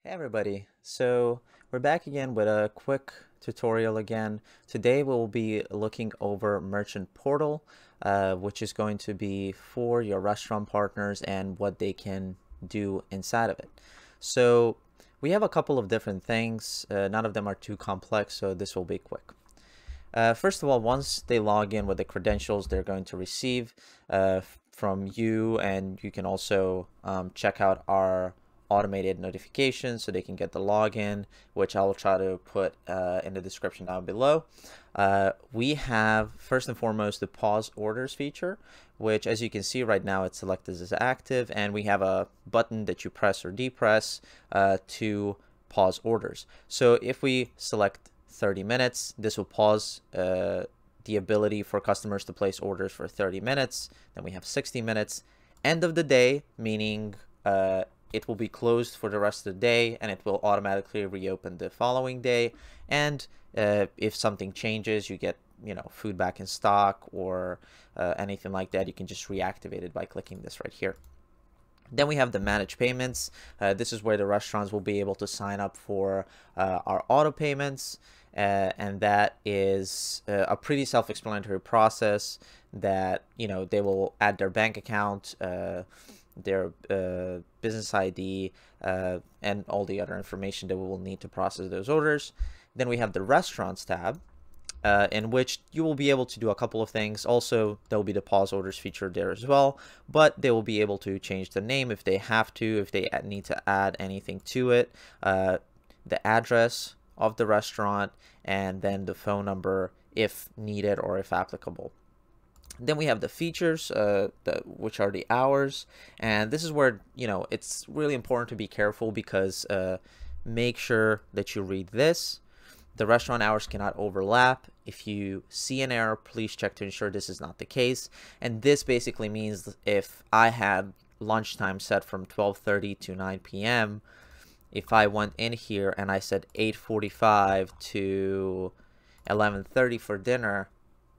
Hey everybody, so we're back again with a quick tutorial again. Today we'll be looking over Merchant Portal, which is going to be for your restaurant partners and what they can do inside of it. So we have a couple of different things. None of them are too complex, so this will be quick. First of all, once they log in with the credentials they're going to receive from you, and you can also check out our automated notifications so they can get the login, which I'll try to put in the description down below. We have first and foremost the pause orders feature, which as you can see right now it's selected as active, and we have a button that you press or depress to pause orders. So if we select 30 minutes, this will pause the ability for customers to place orders for 30 minutes. Then we have 60 minutes. End of the day, meaning it will be closed for the rest of the day, and it will automatically reopen the following day. And if something changes, you get food back in stock or anything like that, you can just reactivate it by clicking this right here. Then we have the manage payments. This is where the restaurants will be able to sign up for our auto payments, and that is a pretty self-explanatory process that they will add their bank account, their business ID, and all the other information that we will need to process those orders. Then we have the restaurants tab, in which you will be able to do a couple of things. Also, there will be the pause orders feature there as well, but they will be able to change the name if they have to, if they need to add anything to it, the address of the restaurant, and then the phone number if needed or if applicable. Then we have the features, which are the hours, and this is where it's really important to be careful, because make sure that you read this. The restaurant hours cannot overlap. If you see an error, please check to ensure this is not the case. And this basically means if I had lunchtime set from 12:30 to 9 p.m., if I went in here and I said 8:45 to 11:30 for dinner,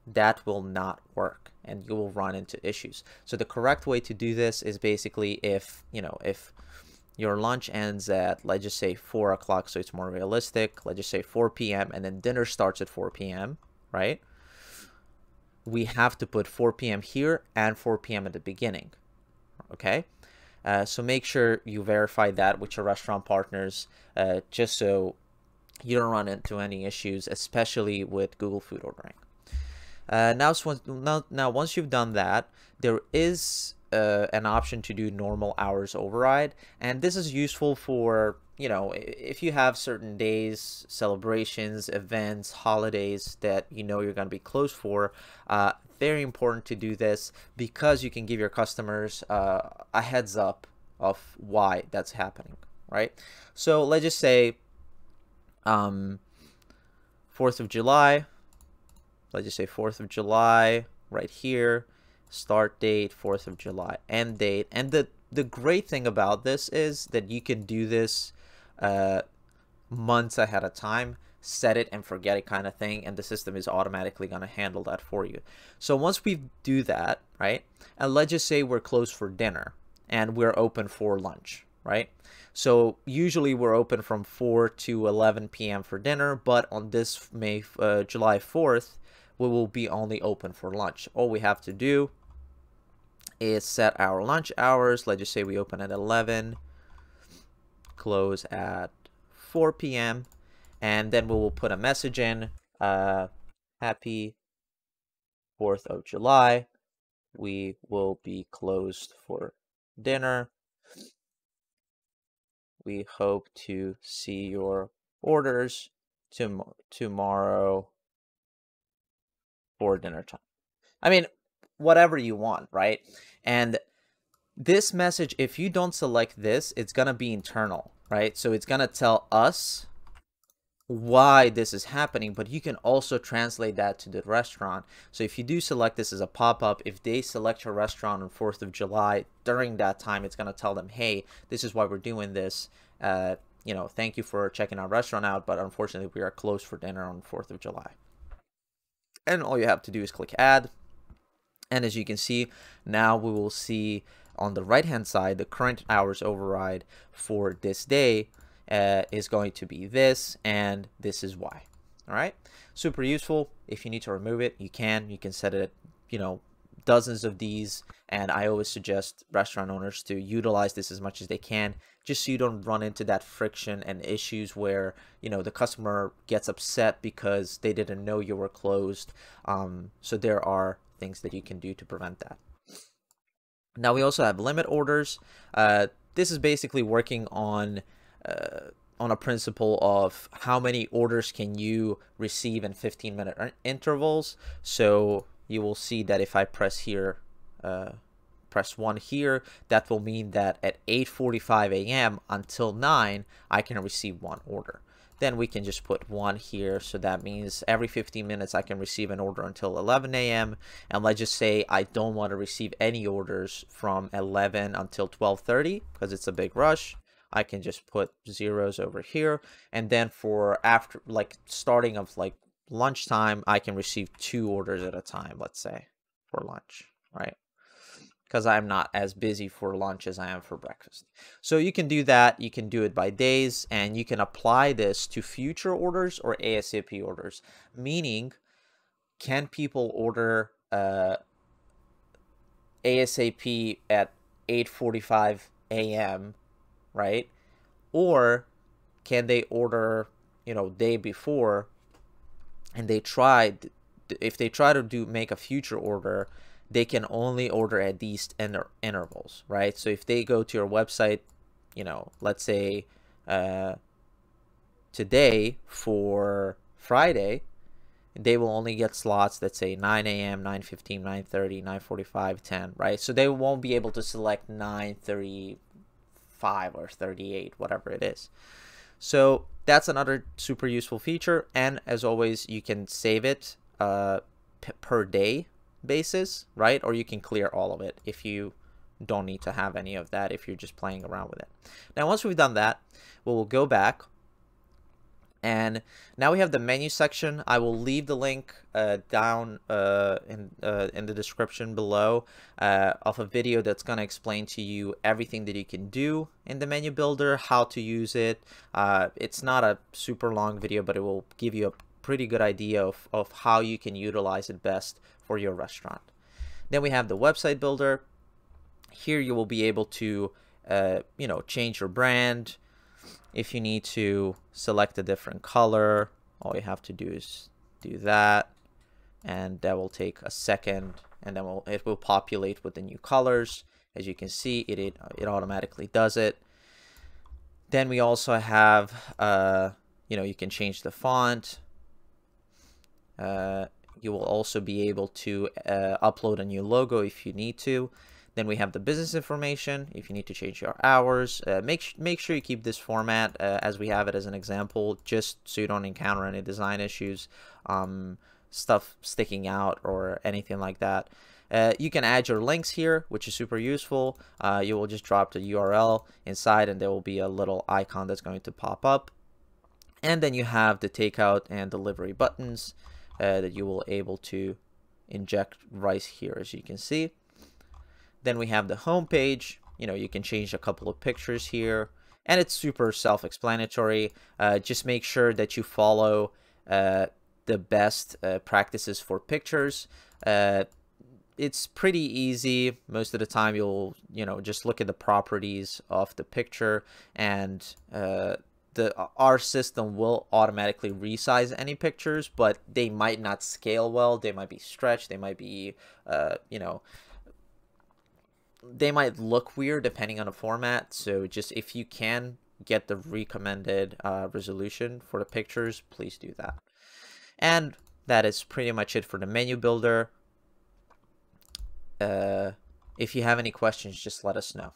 that will not work and you will run into issues. So the correct way to do this is basically if your lunch ends at, let's just say 4 o'clock, so it's more realistic. Let's just say 4 p.m. and then dinner starts at 4 p.m., right? We have to put 4 p.m. here and 4 p.m. at the beginning, okay? So make sure you verify that with your restaurant partners, just so you don't run into any issues, especially with Google Food Ordering. Now, once you've done that, there is an option to do normal hours override, and this is useful for if you have certain days, celebrations, events, holidays that you're going to be closed for. Very important to do this, because you can give your customers a heads up of why that's happening, right? So let's just say 4th of July. Let's just say 4th of July right here. Start date 4th of July, end date. And the great thing about this is that you can do this months ahead of time, set it and forget it kind of thing, and the system is automatically going to handle that for you. So once we do that, right, and let's just say we're closed for dinner and we're open for lunch, right? So usually we're open from 4 to 11 p.m. for dinner, but on this July 4th, we will be only open for lunch. All we have to do is set our lunch hours. Let's just say we open at 11, close at 4 p.m. and then we will put a message in, happy 4th of July. We will be closed for dinner. We hope to see your orders tomorrow for dinner time. I mean, whatever you want, right? And this message, if you don't select this, it's gonna be internal, right? So it's gonna tell us why this is happening, but you can also translate that to the restaurant. So if you do select this as a pop-up, if they select your restaurant on 4th of July, during that time, it's gonna tell them, hey, this is why we're doing this. Thank you for checking our restaurant out, but unfortunately we are closed for dinner on 4th of July. And all you have to do is click add. And as you can see, now we will see on the right hand side the current hours override for this day. is going to be this, and this is why. All right, super useful. If you need to remove it, you can set it, you know, dozens of these, and I always suggest restaurant owners to utilize this as much as they can, just so you don't run into that friction and issues where, you know, the customer gets upset because they didn't know you were closed. So there are things that you can do to prevent that. Now we also have limit orders. This is basically working on a principle of how many orders can you receive in 15-minute intervals. So you will see that if I press here, press 1 here, that will mean that at 8:45 a.m. until 9, I can receive 1 order. Then we can just put 1 here, so that means every 15 minutes I can receive an order until 11 a.m. And let's just say I don't want to receive any orders from 11 until 12:30 because it's a big rush. I can just put zeros over here, and then for after, like, starting of like lunchtime, I can receive 2 orders at a time, let's say, for lunch, right? Because I'm not as busy for lunch as I am for breakfast. So you can do that. You can do it by days, and you can apply this to future orders or ASAP orders, meaning can people order ASAP at 8:45 a.m., right? Or can they order, you know, day before, and they tried, if they try to make a future order, they can only order at these intervals, right? So if they go to your website, you know, let's say today for Friday, they will only get slots that say 9 a.m., 9:15, 9:30, 9:45, 10, right? So they won't be able to select 9:35 or 38, whatever it is. So that's another super useful feature. And as always, you can save it per day basis, right? Or you can clear all of it if you don't need to have any of that, if you're just playing around with it. Now, once we've done that, we'll go back, and now we have the menu section. I will leave the link down in the description below of a video that's going to explain to you everything that you can do in the menu builder, how to use it. It's not a super long video, but it will give you a pretty good idea of how you can utilize it best for your restaurant. Then we have the website builder. Here you will be able to you know, change your brand. If you need to select a different color, all you have to do is do that, and that will take a second, and then it will populate with the new colors. As you can see, it automatically does it. Then we also have you know, you can change the font. You will also be able to upload a new logo if you need to. Then we have the business information. If you need to change your hours, make sure you keep this format as we have it as an example, just so you don't encounter any design issues, stuff sticking out or anything like that. You can add your links here, which is super useful. You will just drop the URL inside, and there will be a little icon that's going to pop up. And then you have the takeout and delivery buttons that you will able to inject right here, as you can see. Then we have the home page. You know, you can change a couple of pictures here, and it's super self-explanatory. Just make sure that you follow the best practices for pictures. It's pretty easy. Most of the time you'll, you know, just look at the properties of the picture, and our system will automatically resize any pictures, but they might not scale well. They might be stretched. They might be, you know, they might look weird depending on the format. So just, if you can get the recommended resolution for the pictures, please do that. And that is pretty much it for the menu builder. If you have any questions, just let us know.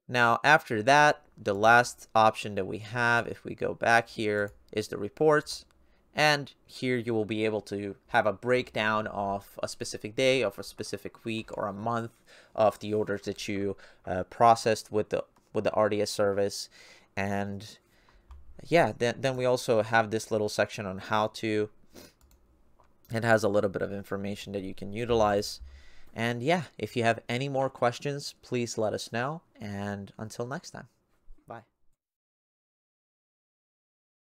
Now, after that, the last option that we have, if we go back here, is the reports. And here you will be able to have a breakdown of a specific day, of a specific week, or a month of the orders that you processed with the RDS service. And yeah, then we also have this little section on how to. It has a little bit of information that you can utilize. And yeah, if you have any more questions, please let us know. And until next time.